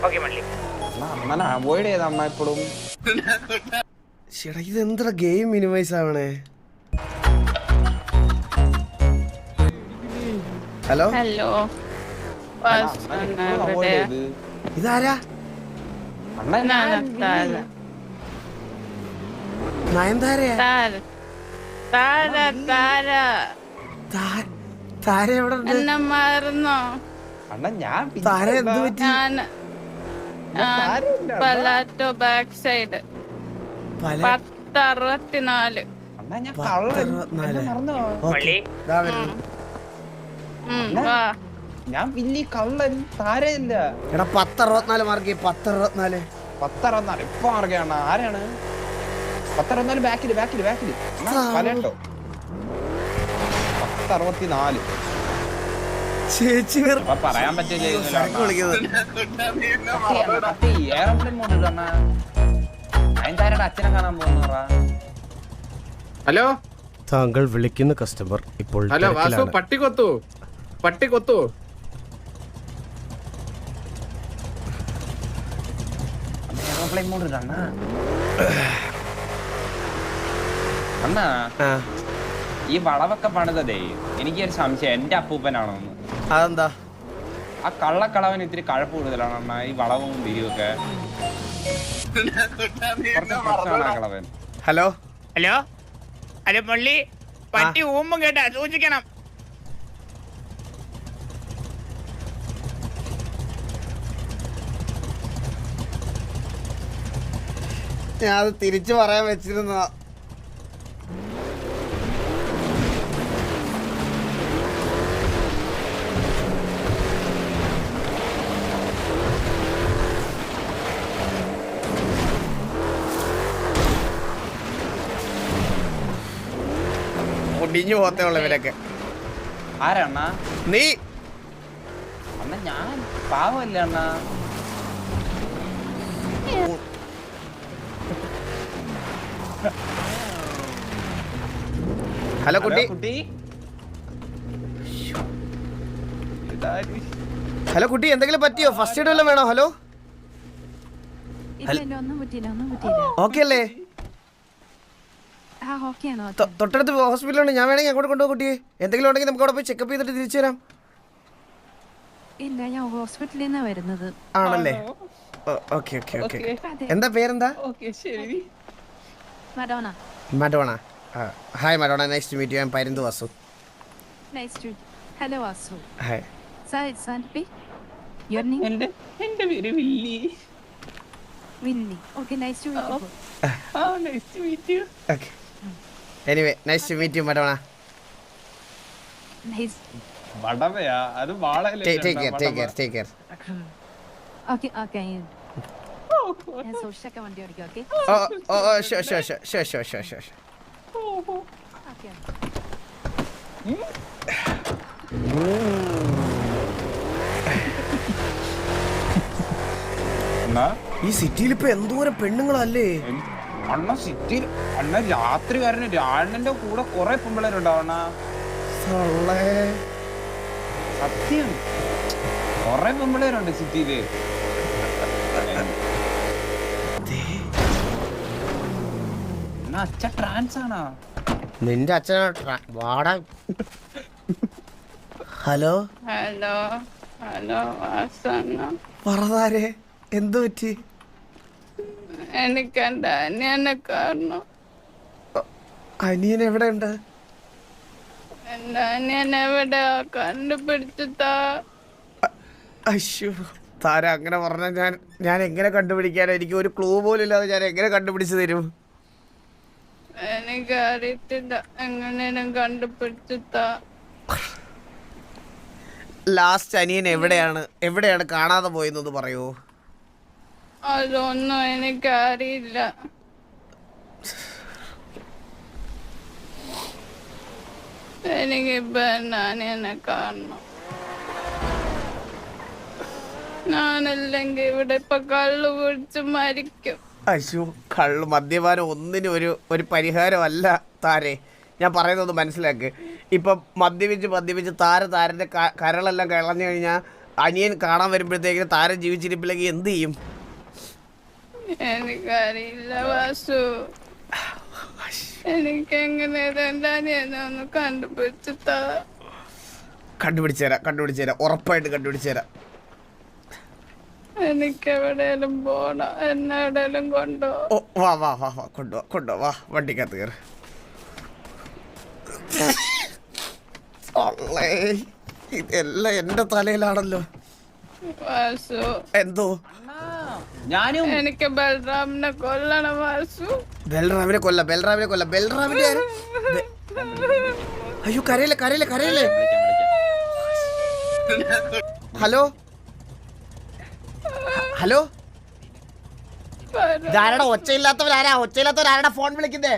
അണ്ണനെ അവോയ്ഡ് ചെയ്ത അണ്ണ ഇപ്പോഴും. ചേട്ടാ ഇത് എന്താ ഗെയിം മിനിമൈസ് ആവണേ? ഹലോ ഹലോ ഇതാരാ? നയൻതാരയാ? താര എവിടെ ഉണ്ട്? എന്നെ മറന്നോ? അണ്ണ ഞാൻ താര എന്ത് പറ്റി? പലാറ്റോ ബാക്ക് സൈഡ് 1064. അണ്ണ ഞാൻ കള്ളൻ. എന്നെ മറന്നോ? ഞാൻ വലിയ കള്ളൻ താരയില്ല. എടാ 1064 മാർക്ക് 1064 1064 ഇപ്പൊ മാർക്കാണ്. ആരാണ് 1064? ബാക്കില് പലട്ടോ 1064. ചേച്ചി പറയാൻ പറ്റില്ല. അച്ഛനെ കാണാൻ പോകുന്ന. ഹലോ, താങ്കൾ വിളിക്കുന്ന കസ്റ്റമർ ഇപ്പോൾ ഹലോ വാസു, പട്ടി കൊത്തു. അണ്ണാ ഈ വളവൊക്കെ പണിതേ എനിക്കൊരു സംശയം, എന്റെ അപ്പൂപ്പനാണോന്ന്. അതെന്താ? ആ കള്ളക്കളവന് ഇത്തിരി കഴപ്പ് കൂടുതലാണ് അണ്ണാ, ഈ വളവും വിരിയൊക്കെ. കളവൻ. ഹലോ ഹലോ ഹലോ പള്ളി, പട്ടി ഊമ്പും കേട്ടാ, സൂക്ഷിക്കണം. ഞാൻ അത് തിരിച്ചു പറയാൻ വെച്ചിരുന്ന. ഒടിഞ്ഞു പോത്തേ ഉള്ള ഇവരൊക്കെ. ആരണ്ണ നീ? അണ്ണ ഞാൻ പാവല്ലേ അണ്ണ. ഹലോ കുട്ടി. ഹലോ കുട്ടി, എന്തെങ്കിലും പറ്റിയോ? ഫസ്റ്റ് എയ്ഡ് വല്ലതും വേണോ? ഹലോ, ഓക്കെ അല്ലേ? തൊട്ടടുത്ത് ഹോസ്പിറ്റലുണ്ട്, ഞാൻ വേണമെങ്കിൽ അങ്ങോട്ട് കൊണ്ടുപോകും കുട്ടിയെ. എന്തെങ്കിലും ഉണ്ടെങ്കിൽ നമുക്ക് അവിടെ പോയി ചെക്കപ്പ് ചെയ്തിട്ട് തിരിച്ചു തരാം. ഇല്ല, ഞാൻ ഹോസ്പിറ്റലിൽ നിന്നാണ് വരുന്നത്. ആണല്ലേ? Okay okay okay. എന്താ പേരെന്താ? Madonna. Madonna. Hi Madonna, nice to meet you. I am പരിന്തു Vasu. Nice to hello Vasu. Hi. Your name? എന്റെ പേര് Willy. Willy. Okay, nice to meet you. Nice to meet you. Okay. Anyway nice to meet you Madonna. Nice. വടവയാ അത് വാളയിലെ. Take care. Okay okay. ഞാൻ social വണ്ടി ഓടിക്കാം. Okay. Sure. Okay. ഈ സിറ്റിയിൽ ഇപ്പൊ എന്തോരം പെണ്ണുങ്ങളല്ലേ അണ്ണ. സിറ്റിയിൽ അണ്ണ രാത്രി വരണ രാണന്റെ കൂടെ കൊറേ പെമ്പിളരുണ്ടാവണ. സത്യം കൊറേ പെമ്പിളരുണ്ട് സിറ്റിയില്. അച്ഛൻ ട്രാൻസ് ആണോ? നിന്റെ അച്ഛനാ വാടാ. ഹലോ പറതാരേ, എന്തു പറ്റി? എനിക്ക് എന്റെ അനിയനെ കാരണം. അനിയൻ എവിടെ ഉണ്ട്? എന്റെ അനിയൻ എവിടെയാ? കണ്ടുപിടിച്ചിട്ടാ. അയ്യോ താര അങ്ങനെ പറഞ്ഞ ഞാൻ എങ്ങനെ കണ്ടുപിടിക്കാനോ? എനിക്ക് ഒരു ക്ലൂ പോലും ഇല്ലാതെ ഞാൻ എങ്ങനെ കണ്ടുപിടിച്ചു തരും? എനിക്ക് അറിയത്തില്ല, എങ്ങനെയും കണ്ടുപിടിച്ചിട്ടാ. ലാസ്റ്റ് അനിയൻ എവിടെയാണ് കാണാതെ പോയെന്നത് പറയൂ. അതൊന്നും എനിക്കറിയില്ല. എനിക്കിപ്പോ എന്റെ അനിയനെ കാണണം. ഞാനല്ലെങ്കിൽ ഇവിടെ ഇപ്പൊ കള്ളു കുടിച്ച് മരിക്കും. അയ്യോ കള്ള് മദ്യപാനം ഒന്നിനും ഒരു പരിഹാരമല്ല താരേ. ഞാൻ പറയുന്നത് മനസ്സിലാക്ക്. ഇപ്പം മദ്യപിച്ച് താരൻ്റെ കരളെല്ലാം കളഞ്ഞു കഴിഞ്ഞാൽ അനിയൻ കാണാൻ വരുമ്പോഴത്തേക്കിന് താരം ജീവിച്ചിരിപ്പില്ലെങ്കിൽ എന്ത് ചെയ്യും? എനിക്കറിയില്ല വാസു. എനിക്ക് എങ്ങനെ ഒന്ന് കണ്ടുപിടിച്ചിട്ടാ. കണ്ടുപിടിച്ചേരാം ഉറപ്പായിട്ട് കണ്ടുപിടിച്ചേരാം. എനിക്ക് എവിടെയെങ്കിലും പോണം, എന്നെ എവിടെയെങ്കിലും കൊണ്ടോ. ഓ വാ വാ വാ വാ കൊണ്ടുപോ വാ, വണ്ടിക്കകത്ത് കയറി. ഇതെല്ലാം എന്റെ തലയിലാണല്ലോ. വാസു എന്തോ ഞാനും എനിക്ക് ബൽറാമിനെ കൊല്ലണം വാസു. ബൽറാമിനെ കൊല്ല. ബൽറാമിന്റെ അയ്യോ കരയില്ലേ. ഹലോ ഇതാരാടാ? ഒച്ചയില്ലാത്തവരാരാടാ ഫോൺ വിളിക്കുന്നേ?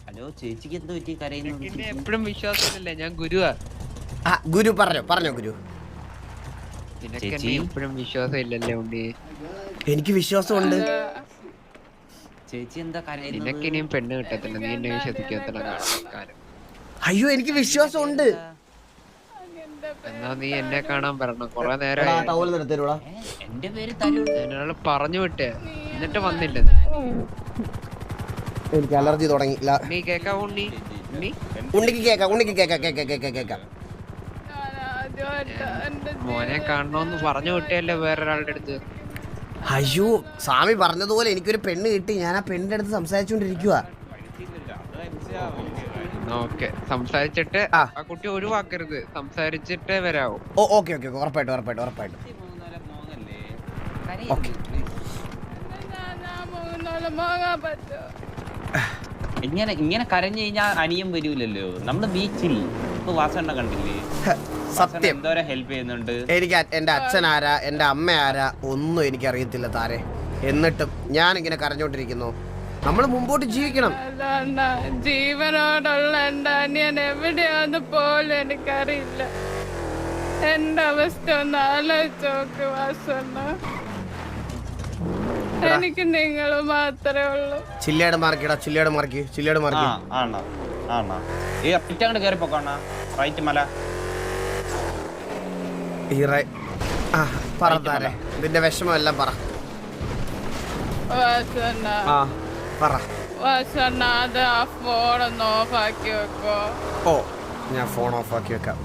ഹലോ ചേച്ചിക്ക് എന്ത് പറ്റി കരയുന്നു? എപ്പോഴും വിശ്വാസമില്ല, ഞാൻ ഗുരുവാ. ഗുരു പറഞ്ഞോ ഗുരു. നിനക്ക് എപ്പോഴും വിശ്വാസം ഇല്ലല്ലേ ഉണ്ണി? എനിക്ക് വിശ്വാസമുണ്ട്. ചേച്ചി എന്താ നിനക്ക് ഇനിയും പെണ്ണ് കിട്ടത്തില്ല, നീ എന്നെ വിശ്വസിക്കത്തില്ല. അയ്യോ എനിക്ക് വിശ്വാസമുണ്ട്. എന്നാ നീ എന്നെ കാണാൻ വരണം. കൊറേ നേരം എന്റെ പേര് എന്നോട് പറഞ്ഞു വിട്ടേ, എന്നിട്ട് വന്നില്ല. എനിക്ക് അലർജി തുടങ്ങി. നീ കേക്കാ ഉണ്ണി? ഉണ്ണിക്ക് കേക്കാം. മോനെ കാണണോന്ന് പറഞ്ഞു വിട്ടേല്ലേ വേറൊരാളുടെ അടുത്ത്. അയ്യോ സ്വാമി പറഞ്ഞതുപോലെ എനിക്കൊരു പെണ്ണ് കിട്ടി. ഞാൻ ആ പെണ്ണിന്റെ അടുത്ത് സംസാരിച്ചോണ്ടിരിക്കുക. ഓക്കെ, സംസാരിച്ചിട്ട് ആ കുട്ടി ഒഴിവാക്കരുത്, സംസാരിച്ചിട്ടേ വരാവൂ. ഓക്കെ ഉറപ്പായിട്ടും. ഇങ്ങനെ കരഞ്ഞു കഴിഞ്ഞാൽ അനിയം വരൂലല്ലോ. നമ്മള് ബീച്ചിൽ ഇപ്പൊ വാസണ്ണ കണ്ടില്ലേ? സത്യം എന്തോരം ഹെൽപ്പ് ചെയ്യുന്നുണ്ട്. എനിക്ക് എന്റെ അച്ഛൻ ആരാ, എന്റെ അമ്മ ആരാ ഒന്നും എനിക്കറിയത്തില്ല താരെ. എന്നിട്ടും ഞാനിങ്ങനെ കരഞ്ഞോണ്ടിരിക്കുന്നു. നമ്മൾ മുമ്പോട്ട് ജീവിക്കണം. ജീവനോടുള്ള എന്റെ അനിയൻ എവിടെയാന്ന് പോലും എനിക്കറിയില്ല. എന്റെ അവസ്ഥ ഒന്ന് ആലോചിച്ച് നോക്ക് വാസണ്ണ. എനിക്ക് നിങ്ങൾ മാത്രമേ ഉള്ളൂ. ചില്ലയുടെ മാർക്ക്. റൈറ്റ് മല പറ താരെ, ഇതിന്റെ വിഷമം എല്ലാം പറ. വാസണ്ണ അത് ആ ഫോണൊന്ന് ഓഫാക്കി വെക്കോ. ഓ ഞാൻ ഫോൺ ഓഫാക്കി വെക്കാം.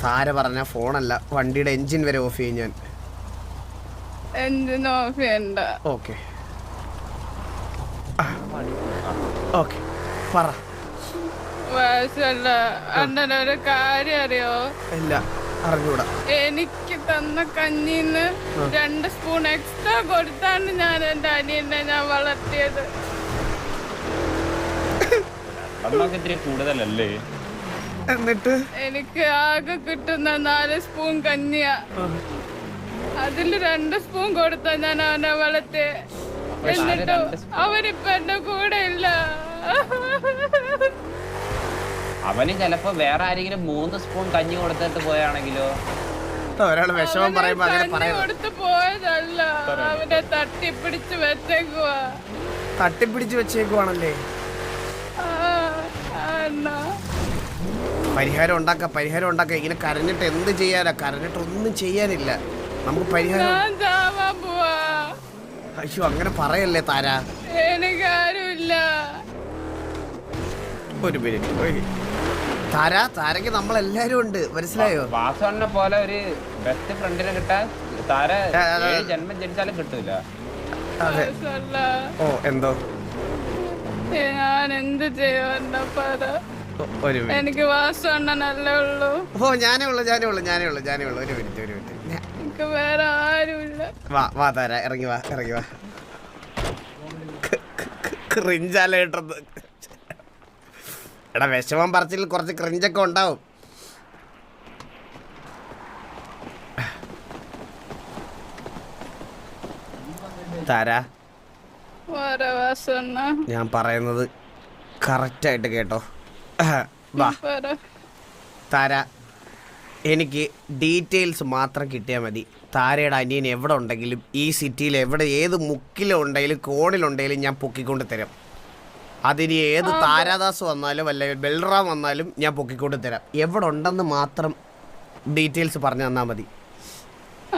താര പറഞ്ഞ ഫോണല്ല, വണ്ടിയുടെ എഞ്ചിൻ വരെ ഓഫ് ചെയ്യും ഞാൻ. എഞ്ചിൻ ഓഫ് ചെയ്യണ്ട. ഓക്കെ പറ. വാസണ്ണ അണ്ണനൊരു കാര്യം അറിയോ? ഇല്ല അറിഞ്ഞൂടാ. എനിക്ക് തന്ന കഞ്ഞിന്ന് 2 സ്പൂൺ എക്സ്ട്രാ കൊടുത്താണ് ഞാൻ എന്റെ അനിയനെ വളർത്തിയത്. കൂടുതലല്ലേ? എന്നിട്ട് എനിക്ക് ആകെ കിട്ടുന്ന 4 സ്പൂൺ കഞ്ഞിയാ. അതിൽ 2 സ്പൂൺ കൊടുത്താ ഞാൻ അവനെ വളർത്തിയ. എന്നിട്ടോ അവനിപ്പോ എന്റെ കൂടെ ഇല്ല. അവന് ചിലപ്പോ വേറെ ആരെങ്കിലും 3 സ്പൂൺ കഞ്ഞി കൊടുത്തിട്ട് പോയാണെങ്കിലോ? ഒരാള് വിഷമം പറയുമ്പോ അങ്ങനെ കൊടുത്തു പോയതല്ല, അവനെ തട്ടിപ്പിടിച്ച് വെച്ചേക്കുവാണല്ലേ. പരിഹാരം ഉണ്ടാക്ക. ഇങ്ങനെ കരഞ്ഞിട്ട് എന്ത് ചെയ്യാനാ? കരഞ്ഞിട്ട് ഒന്നും ചെയ്യാനില്ല. നമുക്ക് പരിഹാരം. അയ്യോ അങ്ങനെ പറയല്ലേ താര. എനിക്കാരുമില്ല. ഒരു മിനിറ്റ് താരക്ക് നമ്മളെല്ലാരും ഉണ്ട്, മനസ്സിലായോ? വാസവണ്ണനെ പോലെ ഒരു ബെസ്റ്റ് ഫ്രണ്ടിനെ കിട്ടാൻ താര ജന്മം ജനിച്ചാലും കിട്ടൂല. ഓ എന്തോ ഞാൻ എന്ത് ചെയ്യുന്ന പറ. എനിക്ക് വാസവണ്ണനല്ലേ ഉള്ളൂ. ഓ ഞാനേ ഉള്ളു. ഒരു മിനിറ്റ് എനിക്ക് വേറെ ആരുമില്ല. വാ താര ഇറങ്ങി വാ. ക്രിഞ്ചാല കേട്ടത്. എടാ വിഷമം പറച്ചിൽ കുറച്ച് ക്രിഞ്ചൊക്കെ ഉണ്ടാവും. താര ഞാൻ പറയുന്നത് കറക്റ്റായിട്ട് കേട്ടോ. വാ താര, എനിക്ക് ഡീറ്റെയിൽസ് മാത്രം കിട്ടിയാൽ മതി. താരയുടെ അനിയൻ എവിടെ ഉണ്ടെങ്കിലും ഈ സിറ്റിയിൽ ഏത് മുക്കിലുണ്ടെങ്കിലും കോണിലുണ്ടെങ്കിലും ഞാൻ പൊക്കിക്കൊണ്ട് തരാം. അതിന് ഏത് താരാദാസ് വന്നാലും അല്ല ബൽറാം വന്നാലും ഞാൻ പൊക്കിക്കൊണ്ട് തരാം. എവിടെ ഉണ്ടെന്ന് മാത്രം ഡീറ്റെയിൽസ് പറഞ്ഞു തന്നാ മതി.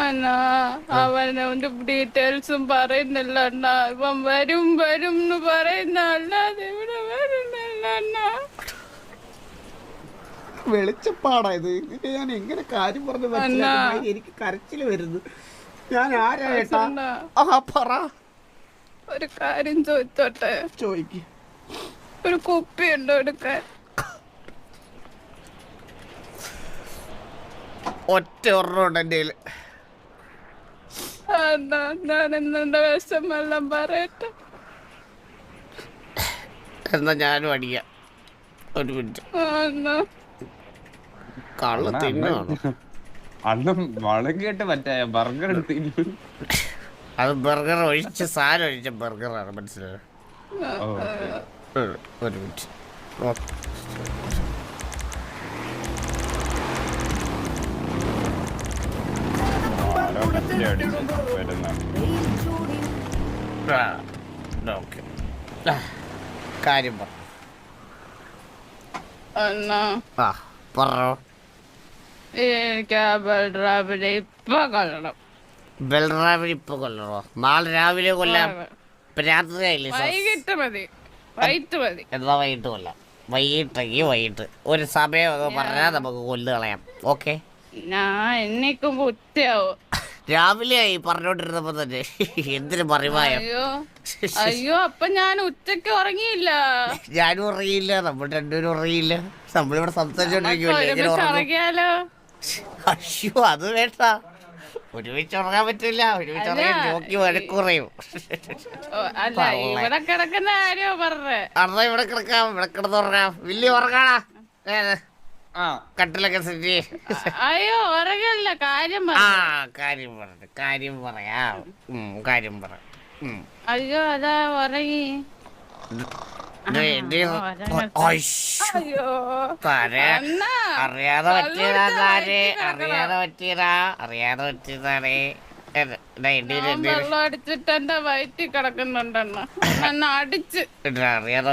അണ്ണാ അവനവന്റെ ഡീറ്റെയിൽസും പറയുന്നില്ല അണ്ണാ. ഇവൻ വരും വരും എന്ന് പറയുന്ന അല്ലാതെ ഇവിടെ വരുന്നില്ല അണ്ണാ. വെളിച്ചപ്പാടായത്. ഇതിന്റെ ഞാൻ എങ്ങനെ കാര്യം പറഞ്ഞു മനസ്സിലാക്കി? എനിക്ക് കരച്ചില് വരുന്നു. ഞാൻ ആരാ? അണ്ണാ, പറ. ഒരു കാര്യം ചോദിച്ചോട്ടെ? ചോദിക്ക്. ഒരു കുപ്പി ഉണ്ടോ എടുക്കാൻ? ഒറ്റ ഒരെണ്ണം എൻ്റെ കയ്യില്. അണ്ണാ, ഞാൻ എന്നെ വിഷമെല്ലാം പറയട്ടെ. എന്നാ ഞാനും അടിക്കാം. ഒരു മിനിറ്റ്. അണ്ണാ, കള്ള് തിന്നാണ്. അണ്ണം വളം കേട്ട് മറ്റേ ബർഗർ എടുത്തില്ല. അത് ബർഗർ ഒഴിച്ച് സാധനം ഒഴിച്ച ബർഗറാണ്, മനസ്സിലായോ? ഒരു മിനിറ്റ്. കാര്യം പറ. അണ്ണാ, പറഞ്ഞോ. എനിക്ക് ആ ബൽറാമിനെ ഇപ്പൊ കൊല്ലണം. ബൽറാമിനെ ഇപ്പൊ കൊല്ലണോ? നാളെ രാവിലെ കൊല്ലാം. ഇപ്പൊ രാത്രിയായില്ലേ? വൈകിട്ട് മതി, വൈകിട്ട് മതി. എന്നാ വൈകിട്ട് കൊല്ലാം. വൈകിട്ട് ഒരു സമയം പറഞ്ഞാൽ നമുക്ക് കൊല്ലു കളയാം. ഓക്കെ? ഞാൻ എന്നിക്കുമ്പോ ഉച്ചയാവും. രാവിലെ ആയി പറഞ്ഞോണ്ടിരുന്നപ്പോ തന്നെ എന്തിനു പറയുമായോ? അയ്യോ, അപ്പൊ ഞാൻ ഉച്ചക്ക് ഉറങ്ങിയില്ല. ഞാനും ഉറങ്ങിയില്ല, നമ്മൾ രണ്ടുപേരും ഉറങ്ങിയില്ല. നമ്മളിവിടെ സംസാരിച്ചോണ്ടിരിക്കുമല്ലോ. അയ്യോ, അത് വേണ്ട. ഒരുമിച്ച് ഉറങ്ങാൻ പറ്റില്ല. ഒരുമിച്ച് ഉറങ്ങാൻ നോക്കി വഴക്കുറയും. അല്ല, ഇവിടെ കിടക്കുന്ന കാര്യോ പറഞ്ഞേ? അതാ ഇവിടെ കിടക്കാം. ഇവിടെ കിടന്നുറങ്ങാം. വലിയ ഉറങ്ങാടാ. കട്ടിലൊക്കെ സെറ്റ്. അയ്യോ, ഉറങ്ങല്ല. കാര്യം കാര്യം പറയാം. കാര്യം പറ. അയ്യോ, അതാ ഉറങ്ങി. അറിയാതെ പറ്റിയതാണേ. വെള്ളം അടിച്ചിട്ട് എന്റെ വയറ്റിൽ കിടക്കുന്നുണ്ടെണ്ണ. എന്നെ അടിച്ച്. അറിയാതെ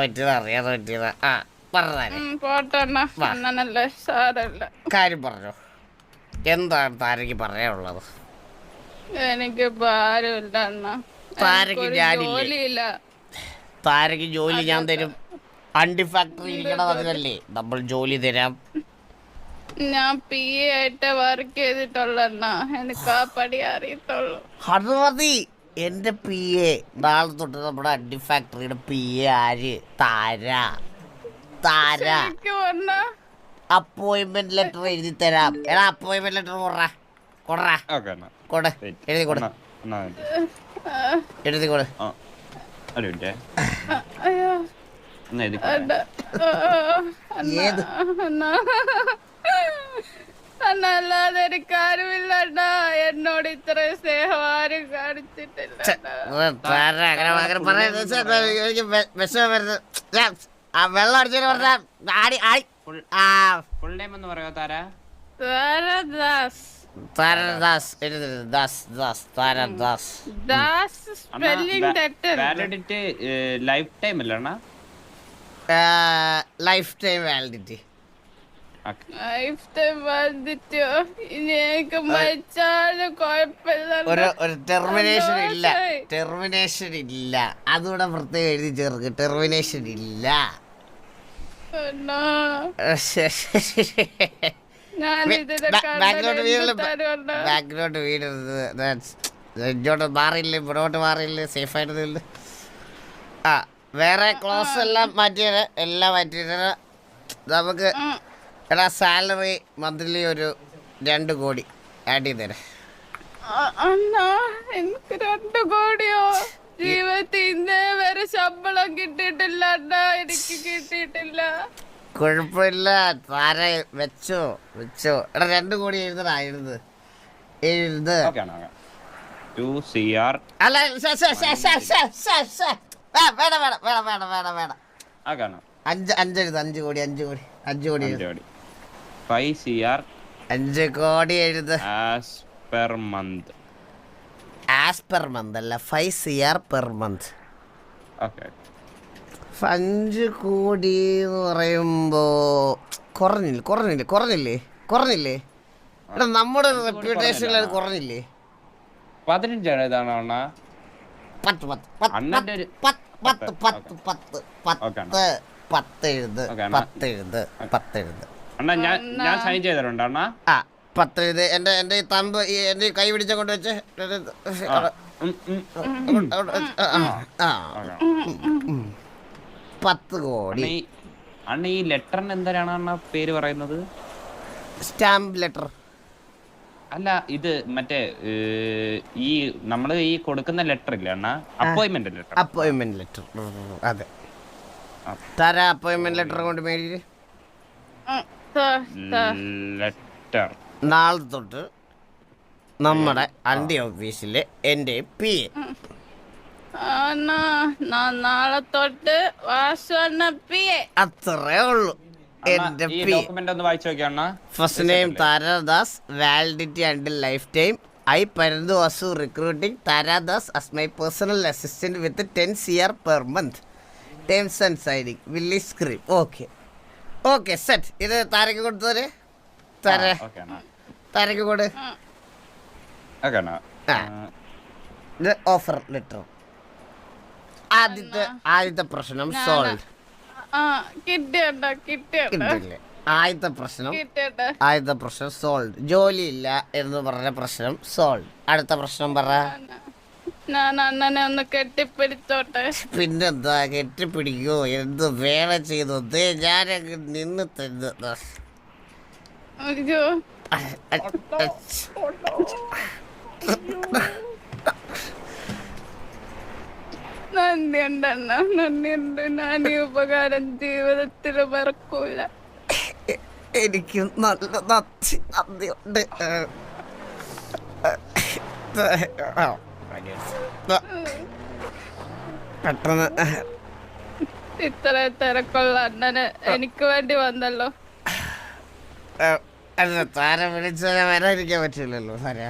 പറ്റിയതാ. പോട്ടെണ്ണ, അണ്ണനല്ലേ, സാരല്ല. കാര്യം പറഞ്ഞോ. എന്താണ് താരക്ക് പറയാനുള്ളത്? എനിക്ക് ഭാരമില്ല അണ്ണ. ജോലിയില്ല. താരക്ക് ജോലി ഞാൻ തരും. അണ്ടി ഫാക്ടറി ഇരിക്കണം, അതിനല്ലേ നമ്മൾ ജോലി തരാം. ഞാൻ PA ആയിട്ട് വർക്ക് ചെയ്തിട്ടുള്ള. എനിക്ക് ആ പടി അറിയത്തുള്ളൂ. അത് മതി. എന്റെ PA നാളെ തൊട്ട് നമ്മുടെ അണ്ടി ഫാക്ടറിയുടെ PA ആര്? താര. അപ്പോയിന്റ്മെന്റ് ലെറ്റർ എഴുതി തരാം. എടാ, അപ്പോയിന്റ്മെന്റ് ലെറ്റർ എഴുതി കൊടു. അല്ലാതെ എനിക്കാരുമില്ല. എന്നോട് ഇത്ര സ്നേഹം ആരും കാണിച്ചിട്ടില്ല. വെള്ളം അടിച്ചു പറഞ്ഞ ലൈഫ് ടൈം വാലിഡിറ്റി. ഒരു ടെർമിനേഷൻ ഇല്ല. അതുകൂടെ പ്രത്യേകം എഴുതി ചേർക്ക്. ടെർമിനേഷൻ ഇല്ല. ബാക്ക്ഗ്രൗണ്ട് വീടരുത്. ഇങ്ങോട്ട് മാറിയില്ലേ, ഇവിടോട്ട് മാറിയില്ലേ, സേഫായിട്ട്. വേറെ ക്ലോസ് എല്ലാം മാറ്റിയത് നമുക്ക്. എടാ, സാലറി മന്ത്ലി ഒരു 2 കോടി ആഡ് ചെയ്ത് തരാം. എനിക്ക് 2 കോടിയോ? ജീവിതത്തിൽ ഇന്നേ വരെ ശമ്പളം കിട്ടിയിട്ടില്ല. എനിക്ക് കിട്ടിയിട്ടില്ല. കുഴപ്പമില്ല, താര വെച്ചോ. എടാ, 2 കോടി എഴുതണ. അല്ല, വേണം. 5 കോടി 5 കോടി എഴുത്. ആസ് പെർ മന്ത് അല്ല, 5 CR പെർ മന്ത്. 5 കോടി എന്ന് പറയുമ്പോ കുറഞ്ഞില്ലേ? എടാ നമ്മുടെ റെപ്യൂട്ടേഷനിൽ അത് കുറഞ്ഞില്ലേ? 15 ഇതാണ് അണ്ണാ. 10 അണ്ണന്റെ ഒരു 10 എഴുത്. അണ്ണാ ഞാൻ സൈൻ ചെയ്തിട്ടുണ്ട് അണ്ണാ. ആ 10 എഴുത്. എന്റെ തമ്പ് എന്റെ കൈ പിടിച്ച കൊണ്ട് വെച്ച് 10 കോടി. അണ്ണ ഈ ലെറ്ററിന് എന്തിനാണ് അണ്ണ പേര് പറയുന്നത്? സ്റ്റാമ്പ് ലെറ്റർ അല്ല, ഇത് മറ്റേ ഈ നമ്മള് ഈ കൊടുക്കുന്ന ലെറ്റർ ഇല്ല അണ്ണ, അപ്പോയിന്റ്മെന്റ് ലെറ്റർ. അതെ, താര അപ്പോയിന്റ്മെന്റ് ലെറ്റർ കൊണ്ട് മേടിച്ച് ലെറ്റർ നാളെ തൊട്ട് നമ്മുടെ അണ്ടി ഓഫീസിലെ എന്റെ PA. നാളെ തൊട്ട് അത്രേ ഉള്ളൂ. എന്റെ ഈ ഡോക്യുമെന്റ് ഒന്ന് വായിച്ചു നോക്കിയാ അണ്ണ. First name Taradas, validity until life time. I Parandu Vasu recruiting Taradas as my personal assistant with 10 CR per month. Terms and signing. Willy script. Okay, set. ഇത് താരക്ക് കൊടുത്തത് താരക്ക് കൊടു. ഇത് ഓഫർ ലെറ്റർ. ആദ്യത്തെ പ്രശ്നം സോൾവ്. കിട്ടില്ലേ? ആദ്യത്തെ പ്രശ്നം സോൾവ്. ജോലിയില്ല എന്ന് പറഞ്ഞ പ്രശ്നം സോൾവ്. അടുത്ത പ്രശ്നം പറ. ഞാൻ അണ്ണനെ ഒന്ന് കെട്ടിപ്പിടിച്ചോട്ടെ. പിന്നെന്താ, കെട്ടിപ്പിടിക്കോ? എന്ത് വേണം ചെയ്തു? ഞാനങ്ങ് നിന്ന് തരുന്നു. അയ്യോ നന്ദിയുണ്ട് അണ്ണ, നന്ദിയുണ്ട്. ഞാൻ ഈ ഉപകാരം ജീവിതത്തിൽ മറക്കൂല. എനിക്ക് നല്ല നന്ദിയുണ്ട്. പെട്ടെന്ന് ഇത്ര തിരക്കുള്ള അണ്ണന് എനിക്ക് വേണ്ടി വന്നല്ലോ. താര വിളിച്ചാൽ വരാതിരിക്കാൻ പറ്റില്ലല്ലോ താര.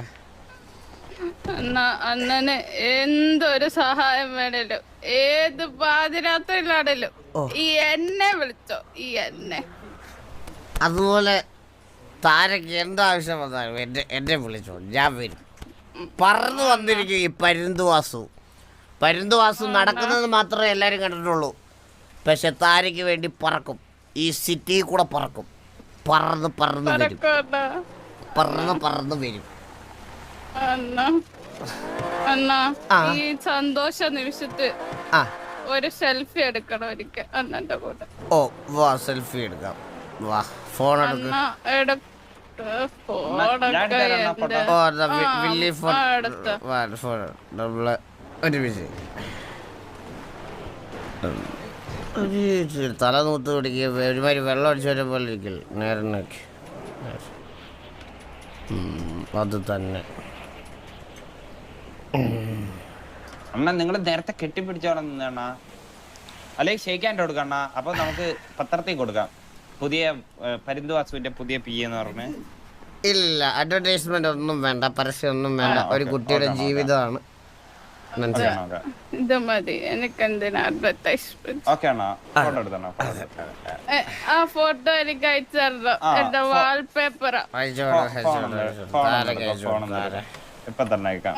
അണ്ണന് എന്തൊരു സഹായം വേണേലും ഏത് പാതിരാത്രിയിലാണേലും ഈ എന്നെ വിളിച്ചോ, ഈ എന്നെ. അതുപോലെ താരക്ക് എന്താവശ്യം വന്നാലും എന്നെ വിളിച്ചോ, ഞാൻ വരും. പറന്നു വന്നിരിക്കും ഈ പരുന്തുവാസു നടക്കുന്നത് മാത്രമേ എല്ലാവരും കണ്ടിട്ടുള്ളൂ. പക്ഷെ താരയ്ക്ക് വേണ്ടി പറക്കും, ഈ സിറ്റിയിൽ കൂടെ പറക്കും. പറന്ന് വരും. അണ്ണാ ഈ സന്തോഷ നിമിഷത്ത് ഒരു സെൽഫി എടുക്കണം ഒരിക്കൽ അണ്ണന്റെ കൂടെ. ഓ വാ, സെൽഫി എടുക്കാം. വാ, ഫോൺ എടുക്ക. തല നൂത്ത് പിടിക്കുക, ഒരുമാതിരി വെള്ളം അടിച്ചു വരെ പോലെ ഇരിക്കില്ല. നേരെ അത് തന്നെ. അണ്ണ നിങ്ങൾ നേരത്തെ കെട്ടിപ്പിടിച്ചോളാം നിന്നാ, അല്ലെങ്കിൽ ഷേക്ക് ഹാൻഡ് കൊടുക്കണ്ണ. അപ്പൊ നമുക്ക് പത്രത്തിൽ കൊടുക്കാം പുതിയ പരുന്തുവാസുവിന്റെ പുതിയ PA എന്ന് പറഞ്ഞ്. ഇല്ല, അഡ്വർടൈസ്മെന്റ് ഒന്നും വേണ്ട, പരസ്യം ഒന്നും വേണ്ട. ഒരു കുട്ടിയുടെ ജീവിതമാണ്. ഇത് മതി എനിക്ക്. എന്തിനാ അഡ്വർടൈസ്മെന്റ്? ആ ഫോട്ടോ എനിക്ക് അയച്ചു തരണം, എന്റെ വാൾപേപ്പറാ. ഇപ്പൊ തന്നെ അയക്കാം.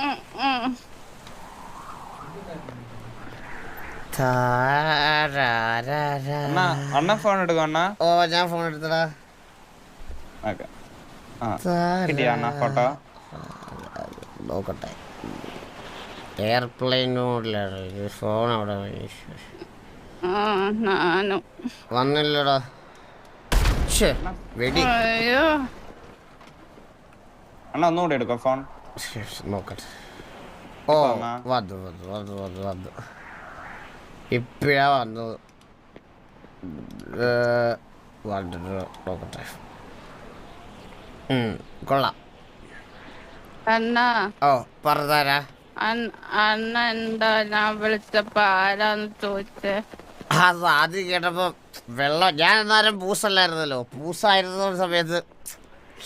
അണ്ണ ഫോൺ എടുക്കും അണ്ണ. ഓ ഞാൻ ഫോൺ എടുത്തടാ. ഫോട്ടോ നോക്കട്ടെ. എയർപ്ലെയിൻ മോഡിലാണ് ഫോൺ. അവിടെ വന്നില്ലടാ. വെടി. അണ്ണ ഒന്നുകൂടി എടുക്കോ ഫോൺ. നോക്കട്ടെ. ഓ വന്നു ഇപ്പഴാ വന്നത്. നോക്കട്ടെ. കൊള്ളാം. അണ്ണാ ഓ പറഞ്ഞാരാ? അണ്ണ എന്താ ഞാൻ വിളിച്ചപ്പോ ആരാന്ന് ചോദിച്ചേ? അത് ആദ്യം കേട്ടപ്പോ വെള്ളം, ഞാൻ എന്നാലും പൂസല്ലായിരുന്നല്ലോ. പൂസായിരുന്ന സമയത്ത്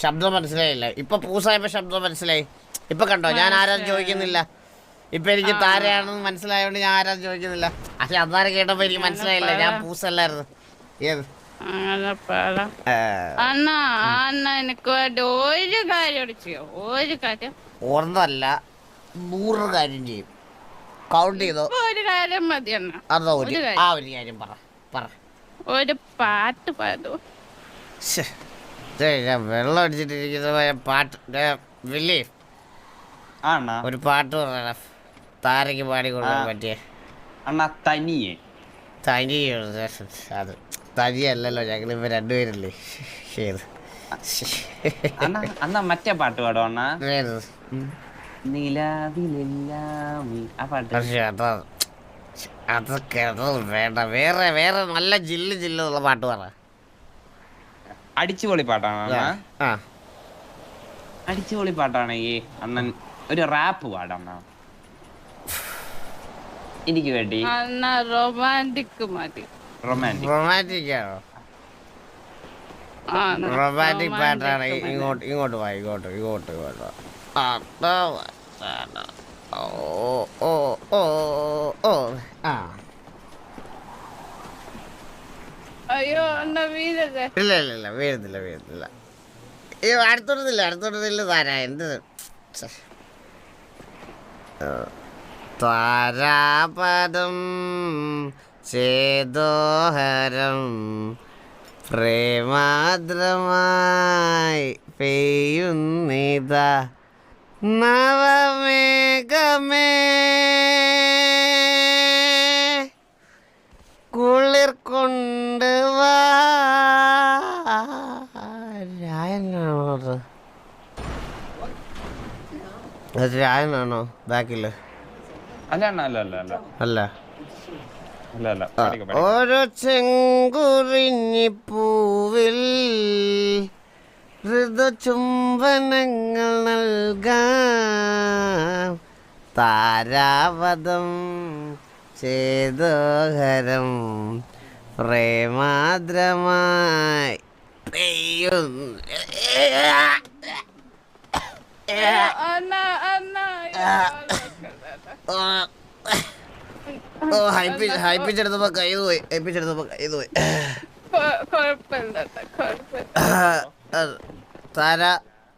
ശബ്ദം മനസ്സിലായില്ല. ഇപ്പൊ പൂസായപ്പോ ശബ്ദം മനസ്സിലായി. ഇപ്പൊ കണ്ടോ, ഞാൻ ആരാന്ന് ചോദിക്കുന്നില്ല. ഇപ്പൊ എനിക്ക് താരയാണെന്ന് മനസ്സിലായോണ്ട് ഞാൻ ആരാന്ന് ചോദിക്കുന്നില്ല. പക്ഷെ അന്നേരം കേട്ടപ്പോ എനിക്ക് മനസ്സിലായില്ല, ഞാൻ പൂസല്ലായിരുന്നു. ഏത് അങ്ങനെ പറ അണ്ണാ അണ്ണ എനിക്ക് വേണ്ടി ഒരു കാര്യം ചെയ്യോ, ഒരു കാര്യം. ഒന്നല്ല 100 കാര്യം ചെയ്യും. കൗണ്ട് ചെയ്തോ. ഒരു കാര്യം മതി അണ്ണ. അതോ ആ ഒരു കാര്യം പറ. ഒരു പാട്ട് പാടൂ. ഞാൻ വെള്ളം അടിച്ചിട്ടിരിക്കുന്ന പാട്ട് വില്ലേ ഒരു പാട്ട് പറയണം. താരക്ക് പാടി കൊടുക്കാൻ പറ്റിയ അണ്ണാ തനിയെ അത് തനിയല്ലല്ലോ, ഞങ്ങളിപ്പോ രണ്ടുപേരല്ലേ. അണ്ണാ മറ്റേ പാട്ട് പാടോ അണ്ണാ? ഏത്? ആ പാട്ട്. പക്ഷെ അതൊക്കെ വേണ്ട. വേറെ നല്ല ജില്ലുള്ള പാട്ട് പറ. അടിച്ചുപൊളി പാട്ടാണ് അണ്ണാ. ആ അടിച്ചുപൊളി പാട്ടാണെങ്കിൽ അണ്ണൻ ഒരു റാപ്പ് പാടണ്ണ എനിക്ക് വേണ്ടി. അണ്ണ റൊമാൻറ്റിക് മതി. റൊമാൻറ്റിക് ആണോ? റൊമാൻറ്റിക് പാട്ടാണ്. ഇങ്ങോട്ട് വാ. അയ്യോ അണ്ണ വീഴല്ലേ. ഇല്ല വീഴുന്നില്ല. അയ്യോ അടുത്തോട്ടില്ല താരാ. എന്ത് താരാപദം ചേതോഹരം പ്രേമാദ്രമായി പെയ്യുന്നിതാ നവമേഘമേ കുളിർ കൊണ്ട് വാ. രായനാണോ ബാക്കില്? അല്ല. ഓരോ ചെങ്കുറിഞ്ഞിപ്പൂവിൽ ഋതുചുംബനങ്ങൾ നൽകാം താരാവതം ചേതോഹരം പ്രേമാദ്രമായി പെയ്യുന്നു. ഹൈപ്പിച്ചെടുത്തപ്പോ കയ്യിൽ പോയി.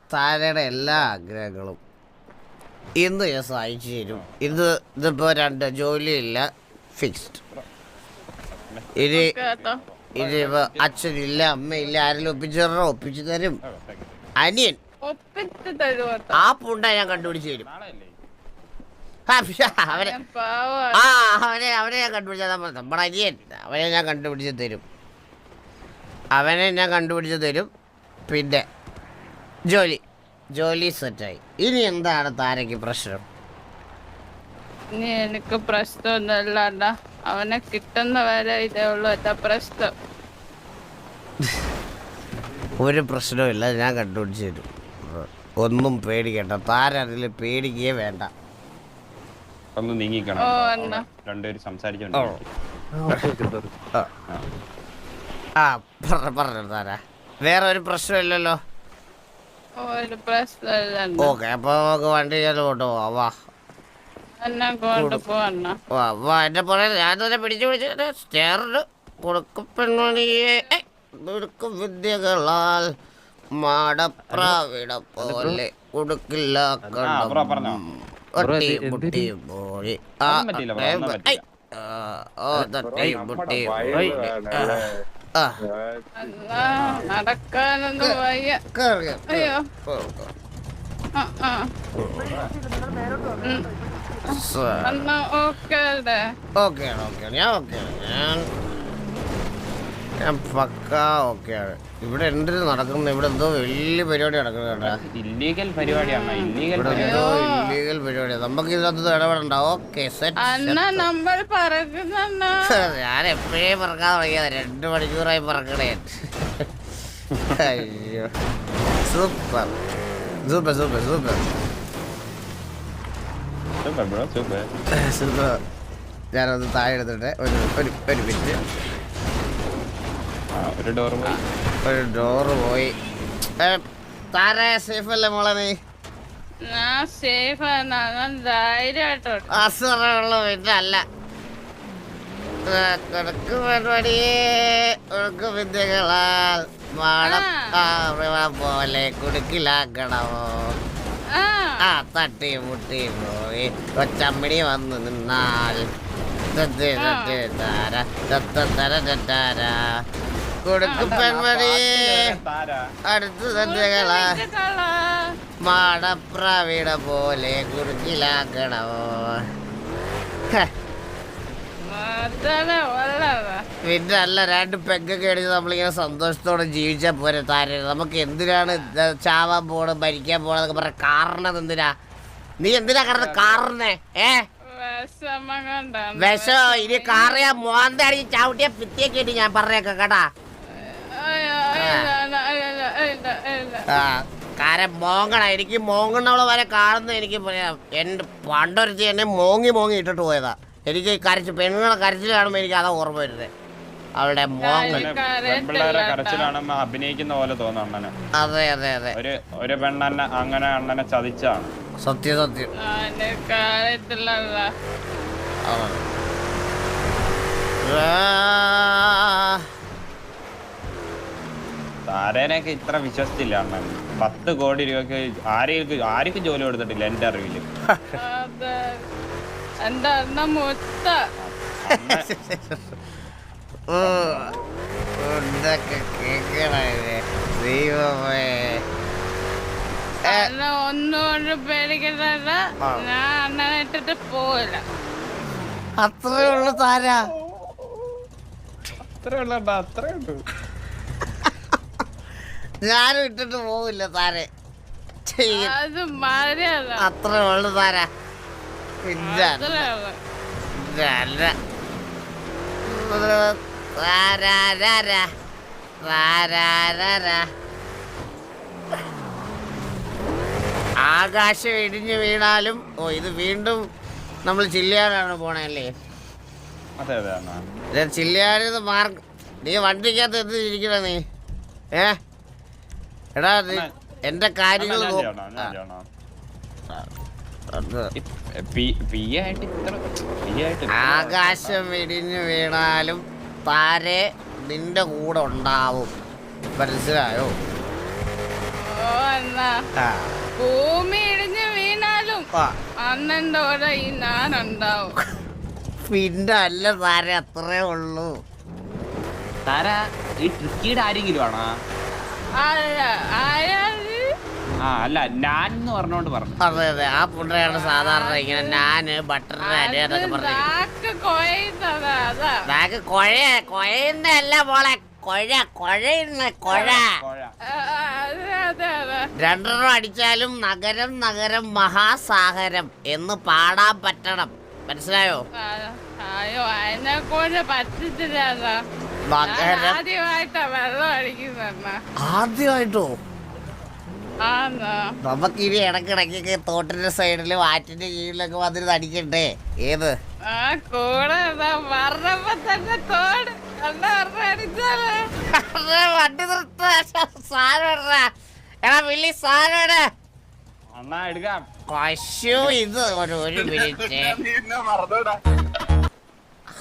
താരയുടെ എല്ലാ ആഗ്രഹങ്ങളും ഇന്ന് ഞാൻ സഹായിച്ചു തരും. ഇതിപ്പോ 2 ജോലിയില്ല, ഫിക്സ്ഡ്. ഇനിയിപ്പോ അച്ഛനില്ല, അമ്മയില്ല, ആരെങ്കിലും ഒപ്പിച്ചു തരും. അനിയൻ ആ പുണ്ട ഞാൻ കണ്ടുപിടിച്ചു തരും. അവനെ ഞാൻ കണ്ടുപിടിച്ച നമ്മുടെ അനിയൻ, അവനെ ഞാൻ കണ്ടുപിടിച്ച് തരും. പിന്നെ ജോലി സെറ്റായി. ഇനി എന്താണ് താരക്ക് പ്രശ്നം? ഇനി എനിക്ക് പ്രശ്നമൊന്നുമല്ല. അവനെ കിട്ടുന്ന വരെ ഇതേ ഉള്ളൂ എന്റെ പ്രശ്നം. ഒരു പ്രശ്നവുമില്ല, ഞാൻ കണ്ടുപിടിച്ച് തരും. ഒന്നും പേടിക്കണ്ട. താര അതിൽ പേടിക്കേ വേണ്ട. ഒന്ന് നീങ്ങിക്കണം. രണ്ടുപേരും സംസാരിച്ചോണ്ട് പറഞ്ഞു താര. വേറെ ഒരു പ്രശ്നമില്ലല്ലോ? ഒരു പ്രശ്നമില്ല. ഓക്കെ, അപ്പൊ നമുക്ക് വണ്ടി കൊണ്ടുപോവാ. വാ എന്നെ കൊണ്ടുപോവണ്ണ. വാ എന്റെ പുറകെ. ഞാൻ തന്നെ പിടിച്ചു സ്റ്റെയറിന് കൊടുക്കും പെൺമണിയെ കൊടുക്കും വിദ്യകളാൽ മാടപ്രാവിട പോലെ കൊടുക്കില്ല കടം ഒട്ടി മുട്ടി പോയി. നടക്കാനൊന്നും വയ്യ. അയ്യോ ഞാൻ പക്കാ ഓക്കെയാണ്. ഇവിടെ എന്തൊരു നടക്കുന്നു? ഇവിടെ എന്തോ വലിയ പരിപാടി നടക്കുന്നു. ഇല്ലീഗൽ പരിപാടിയാണ്. ഇല്ലീഗൽ പരിപാടിയാണ്. നമുക്ക് ഇതിനകത്ത് ഇടപെടണ്ട. ഓക്കെ ഞാൻ എപ്പോഴേ പറക്കാൻ തുടങ്ങിയത്. 2 മണിക്കൂറായി പറക്കണേ. അയ്യോ സൂപ്പർ. ഞാനൊന്ന് താഴെ എടുത്തിട്ട് ഒരു മിനിറ്റ്. ഒരു ഡോറ് പോയി. താരേ സേഫ് അല്ലേ മോളെ? നീ സേഫ് ധൈര്യമായിട്ടോ. അസുഖമുള്ള വീട്ടിലല്ല. കൊടുക്ക് പെൺമണിയെ ഒഴുക്ക് വിദ്യകളാൽ മാണം പോലെ കുടുക്കിലാക്കണമോ ആ തട്ടി മുട്ടി പോയി കൊച്ചമ്മിണി വന്നു നിന്നാൽ കൊടുക്ക് പെൺമണിയെ അടുത്ത് സന്ധ്യകളാ മാടപ്രാവിട പോലെ കുടുക്കിലാക്കണമോ പിന്നെ അല്ല രണ്ട് പെഗ്ഗൊക്കെ അടിച്ച് നമ്മളിങ്ങനെ സന്തോഷത്തോടെ ജീവിച്ചാൽ പോരെ താര നമുക്ക് എന്തിനാണ് ചാവാൻ പോണ് മരിക്കാൻ പോണെന്നൊക്കെ പറഞ്ഞ കാരണം എന്തിനാ നീ എന്തിനാ കാരണം കാറിനെ വിഷോ ഇനി കാറിയാ മോന്താടി ചവിട്ടിയ പിത്തിയൊക്കെ ഇട്ട് ഞാൻ പറഞ്ഞേക്കാം കേട്ടാ കാരം മോങ്ങണ എനിക്ക് മോങ്ങണവളെ വരെ കാണുന്ന എനിക്ക് എന്റെ പണ്ടൊരുത്തി എന്നെ മോങ്ങി ഇട്ടിട്ട് പോയതാ എനിക്ക് കരച്ച് പെണ്ണുങ്ങളെ കരച്ചിൽ കാണുമ്പോ എനിക്ക് അതാ ഓർമ്മ വരുന്നത് അവളുടെ അഭിനയിക്കുന്ന പോലെ തോന്നുന്നു. അതെ അതെ അതെ ഒരു പെണ്ണന്നെ അങ്ങനെ അണ്ണനെ ചതിച്ചാണ്. സത്യം താരേനെയൊക്കെ ഇത്ര വിശ്വസിച്ചില്ല അണ്ണൻ. 10 കോടി രൂപക്ക് ആർക്കും ജോലി കൊടുത്തിട്ടില്ല എന്റെ അറിവില്. എന്റെ അണ്ണ മൊത്ത ഒന്നുകൊണ്ട് പേടിക്കണ്ട. ഞാൻ അണ്ണനെ ഇട്ടിട്ട് പോവില്ല. അത്രേ ഉള്ളു താര. ഞാനും ഇട്ടിട്ട് പോവില്ല താര. അത് മര്യാദ. അത്രേ ഉള്ളു താര. ആകാശം ഇടിഞ്ഞു വീണാലും ഓ ഇത് വീണ്ടും നമ്മൾ ചില്ലിയാടാണ് പോണല്ലേ. ചില്ലിയാട് മാർക്ക് നീ വണ്ടിക്കകത്ത് എത്തിയിരിക്കണ നീ എടാ എന്റെ കാര്യങ്ങൾ ആകാശം ഇടിഞ്ഞു വീണാലും താരെ നിന്റെ കൂടെ ഉണ്ടാവും. മനസ്സിലായോ? ഭൂമി ഇടിഞ്ഞു വീണാലും അന്നെന്റെ കൂടെ ഈ ഞാനുണ്ടാവും. പിന്നെ അല്ല താര അത്രേ ഉള്ളൂ. താര ഈ ട്രിക്കിയുടെ ആരെങ്കിലും ആണോ? അല്ല ഞാൻ പറഞ്ഞോണ്ട് പറഞ്ഞു. അതെ അതെ ആ പുണ്ടയാണ് സാധാരണ ഇങ്ങനെ ഞാന് ബട്ടർ എന്നൊക്കെ പറഞ്ഞു. കൊഴയുന്നല്ല മോളെ കൊഴയുന്ന കൊഴ. രണ്ടെണ്ണം അടിച്ചാലും നഗരം നഗരം മഹാസാഗരം എന്ന് പാടാൻ പറ്റണം. മനസ്സിലായോ? അയ്യോ അതിനെ കൊണ്ട് പറ്റിച്ചില്ല. ആദ്യമായിട്ടാ വെള്ളം അടിക്കുന്ന. ആദ്യമായിട്ടോ? നമുക്കിനി ഇടക്കിടക്കൊക്കെ തോട്ടിന്റെ സൈഡില് വാറ്റിന്റെ കീഴിലൊക്കെ വന്നിരുന്ന് അടിക്കണ്ടേ? ഏത് കൂടെ വണ്ടി നിർത്ത എടാ വലിയ സാധനം കശു. ഇത് ഒരു minute.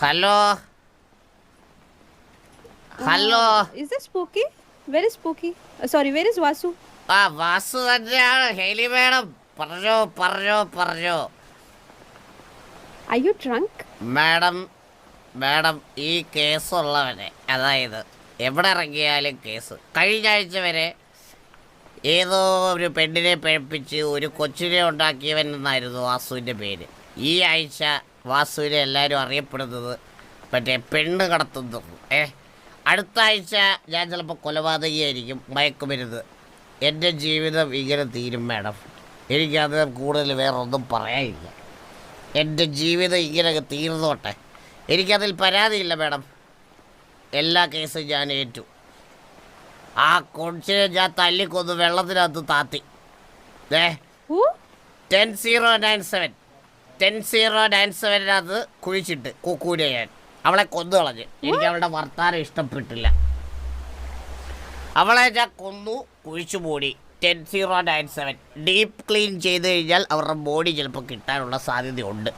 Hello hello. Is this Spooky? Where is Spooky? Sorry, where is Vasu? ആ വാസു തന്നെയാണ്. ഹെയ്ലി മേഡം പറഞ്ഞോ. Are you drunk? മാഡം ഈ കേസുള്ളവനെ അതായത് എവിടെ ഇറങ്ങിയാലും കേസ്. കഴിഞ്ഞ ആഴ്ച വരെ ഏതോ ഒരു പെണ്ണിനെ പഴിപ്പിച്ച് ഒരു കൊച്ചിനെ ഉണ്ടാക്കിയവൻ എന്നായിരുന്നു വാസുവിൻ്റെ പേര്. ഈ ആഴ്ച വാസുവിനെ എല്ലാവരും അറിയപ്പെടുന്നത് മറ്റേ പെണ്ണ് കടത്തുന്നു. അടുത്ത ആഴ്ച ഞാൻ ചിലപ്പോൾ കൊലപാതകയായിരിക്കും, മയക്കുമരുന്ന്. എൻ്റെ ജീവിതം ഇങ്ങനെ തീരും മാഡം. എനിക്കത് കൂടുതൽ വേറൊന്നും പറയാനില്ല. എൻ്റെ ജീവിതം ഇങ്ങനെ തീർന്നോട്ടെ. എനിക്കതിൽ പരാതിയില്ല മാഡം. എല്ലാ കേസും ഞാൻ ഏറ്റു. ആ കൊച്ചിനെ ഞാൻ തല്ലിക്കൊന്ന് വെള്ളത്തിനകത്ത് താത്തി. 10097 കുഴിച്ചിട്ട് കുക്കൂനെ ഞാൻ അവളെ കൊന്നു കളഞ്ഞ്. എനിക്ക് അവളുടെ വർത്താനം ഇഷ്ടപ്പെട്ടില്ല. അവളെ ഞാൻ കൊന്നു കുഴിച്ചു മൂടി. 10097 ഡീപ്പ് ക്ലീൻ ചെയ്ത് കഴിഞ്ഞാൽ അവരുടെ ബോഡി ചിലപ്പോൾ കിട്ടാനുള്ള സാധ്യതയുണ്ട്.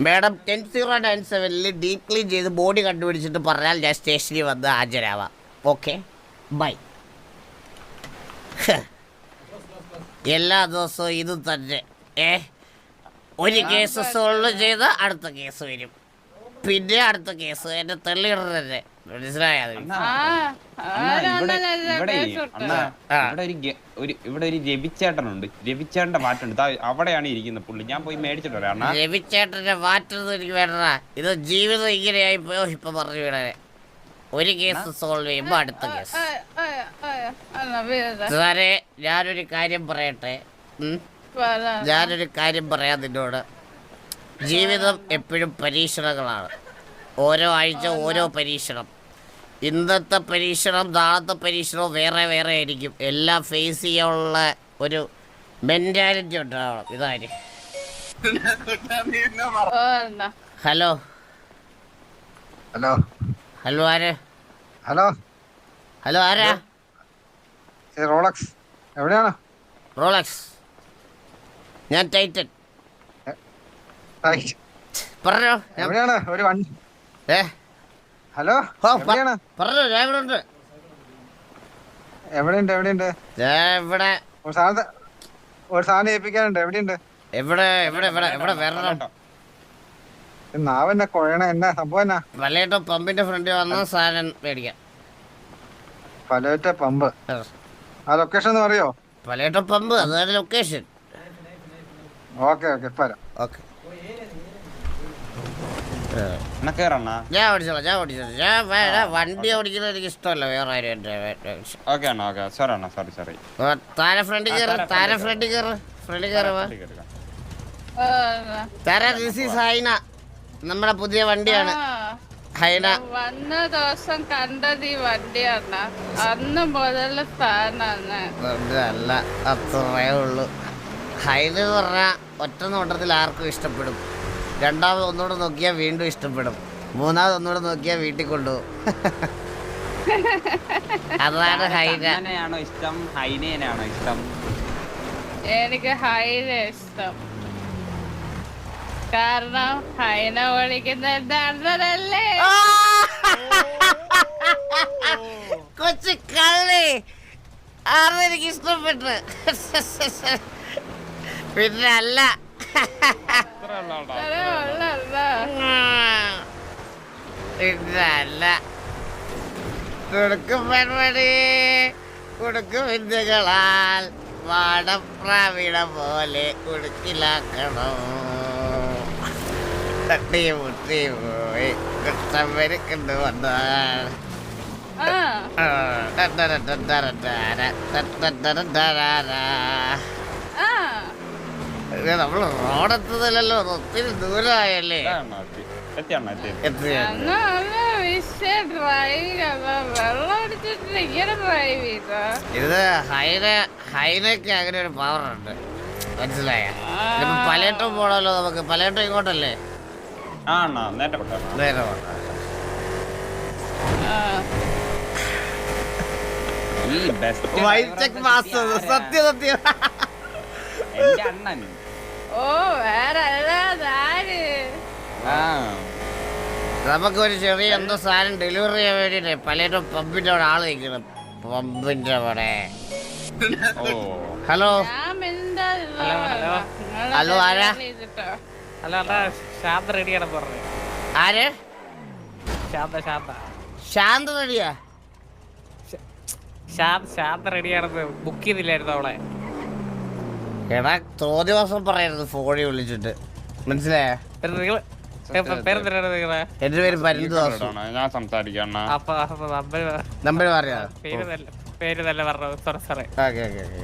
മാഡം 10:97 ഡീപ് ക്ലീൻ ചെയ്ത് ബോഡി കണ്ടുപിടിച്ചിട്ട് പറഞ്ഞാൽ ഞാൻ സ്റ്റേഷനിൽ വന്ന് ഹാജരാവാം. Okay bye. എല്ലാ ദിവസവും ഇത് തന്നെ. ഒരു കേസ് സോൾവ് ചെയ്ത് അടുത്ത കേസ് വരും, പിന്നെ അടുത്ത കേസ് എന്നെ തള്ളിയിടരുത്. മനസ്സിലായത്? ഇവിടെ ഒരു രവിച്ചേട്ടനുണ്ട്. രവിച്ചേട്ടന്റെ മാറ്റുണ്ട്, അവിടെയാണ് ഇരിക്കുന്ന പുള്ളി. ഞാൻ പോയി മേടിച്ചിട്ട് വരാം. രവിച്ചേട്ടന്റെ മാറ്റൊന്നും എനിക്ക് വേണ്ട. ഇത് ജീവിതം ഇങ്ങനെയായി പോയോ ഇപ്പൊ പറഞ്ഞു വിടാനെ. ഒരു കേസ് സോൾവ് ചെയ്യുമ്പോ അടുത്ത കേസ്. സാറേ ഞാനൊരു കാര്യം പറയട്ടെ. ഞാനൊരു കാര്യം പറയാം നിന്നോട്. ജീവിതം എപ്പോഴും പരീക്ഷണങ്ങളാണ്. ഓരോ ആഴ്ച ഓരോ പരീക്ഷണം. ഇന്നത്തെ പരീക്ഷണം നാളത്തെ പരീക്ഷണവും വേറെ വേറെ ആയിരിക്കും. എല്ലാം ഫേസ് ചെയ്യാനുള്ള ഒരു മെന്റാലിറ്റി ഉണ്ടാവണം. ഇതാര്? ഹലോ ഹലോ ഹലോ ആര്? ഹലോ ഹലോ ആരാ? റോളക്സ് എവിടെയാണ്? റോളക്സ്. ഞാൻ ടൈറ്റൻ. പറഞ്ഞോ. എവിടെയാണ്? ഒരു വണ്ടി. ഹലോ എവിടെയാണ്? പറഞ്ഞോ. ഞാൻ ഇവിടെ ഉണ്ട്. എവിടെയുണ്ട്? എവിടെയുണ്ട്? ഇവിടെ ഒരു സാധനം ഏൽപ്പിക്കാനുണ്ട്. എവിടെയുണ്ട്? എവിടെ എവിടെ എവിടെ എവിടെ വരണം? നാവെന്നെ കുഴയണ. എന്നാ സംഭവം? എന്നാ? പലേട്ടോ പമ്പിന്റെ ഫ്രണ്ടിൽ വന്ന സാധനം മേടിക്കാം. പലേറ്റ പമ്പ്. ആ ലൊക്കേഷൻ ഒന്ന് പറയോ? പലേട്ടോ പമ്പ്, അതാണ് ലൊക്കേഷൻ. ഓക്കെ ഓക്കെ പറയാം. ഓക്കെ ഞാൻ ഓടിച്ചോളാം. ഞാൻ വണ്ടി ഓടിക്കുന്നത് എനിക്ക് ഇഷ്ടമല്ല. വേറെ ആരും താരെ ഫ്രണ്ടിൽ കയറ്. താരെ ഫ്രണ്ടിൽ കയറ്. ഫ്രണ്ടിൽ കയറുക. താര ദിസ് ഈസ് ഹൈന. നമ്മുടെ പുതിയ വണ്ടിയാണ് ഹൈന. വന്ന ദിവസം കണ്ടത് ഈ വണ്ടിയാണ്. അന്ന് മുതൽ ഫാനാണ്. അല്ല, അത്രേ ഉള്ളൂ. ഹൈന എന്ന് പറഞ്ഞാൽ ഒറ്റ നോട്ടത്തിൽ ആർക്കും ഇഷ്ടപ്പെടും. രണ്ടാമത് ഒന്നുകൂടെ നോക്കിയാൽ വീണ്ടും ഇഷ്ടപ്പെടും. മൂന്നാമത് ഒന്നുകൂടെ നോക്കിയാൽ വീട്ടിൽ കൊണ്ടുപോകും. അതാണ് ഹൈന. ഇഷ്ടം ഹൈനയാണോ ഇഷ്ടം? എനിക്ക് ഹൈന ഇഷ്ടം. കാരണം ഹൈന ഓടിക്കുന്ന അണ്ണനല്ലേ. കൊച്ചു കള്ളി. അതെനിക്ക് ഇഷ്ടപ്പെട്ടു. പിന്നെ അല്ല, ഇതല്ല. കൊടുക്കും പെൺമണി കൊടുക്കും വിദ്യകളാൽ വാടപ്രാവിട പോലെ കുടുക്കിലാക്കണം. തട്ടി മുട്ടി പോയി കുട്ടം വരക്കൊണ്ട് വന്നാൽ നമ്മള് റോഡെത്തുന്നില്ലല്ലോ. ഒത്തിരി ദൂരമായല്ലേ. ഇത് ഹൈനക്ക് അങ്ങനെ ഒരു പവർ ഉണ്ട്. മനസ്സിലായ? പലേട്ടം പോണല്ലോ നമുക്ക്. പലേട്ടം ഇങ്ങോട്ടല്ലേ? നേരെ സത്യം സത്യം. ഓ വേറെ നമുക്കൊരു ചെറിയ എന്തോ സാധനം ഡെലിവറി ചെയ്യാൻ വേണ്ടിട്ടേ പലരും പമ്പിന്റെ അവിടെ ആള് നിൽക്കണം. പമ്പിന്റെ അവിടെ. ഹലോ ഹലോ ആരാ? ആര്? ശാന്ത റെഡിയാ? ശാന്ത റെഡിയാണെന്ന് ബുക്ക് ചെയ്തില്ലായിരുന്നു അവളെ. എടാ തോന്നി ദിവസം പറയരുത് ഫോണിൽ വിളിച്ചിട്ട്. മനസ്സിലായോ? എന്റെ പേര് പരിന്തോഷം. ഞാൻ സംസാരിക്കാം. നമ്പർ പറയാ. പേര് തന്നെ പറഞ്ഞു. സാറേ ഓക്കെ ഓക്കെ ഓക്കെ.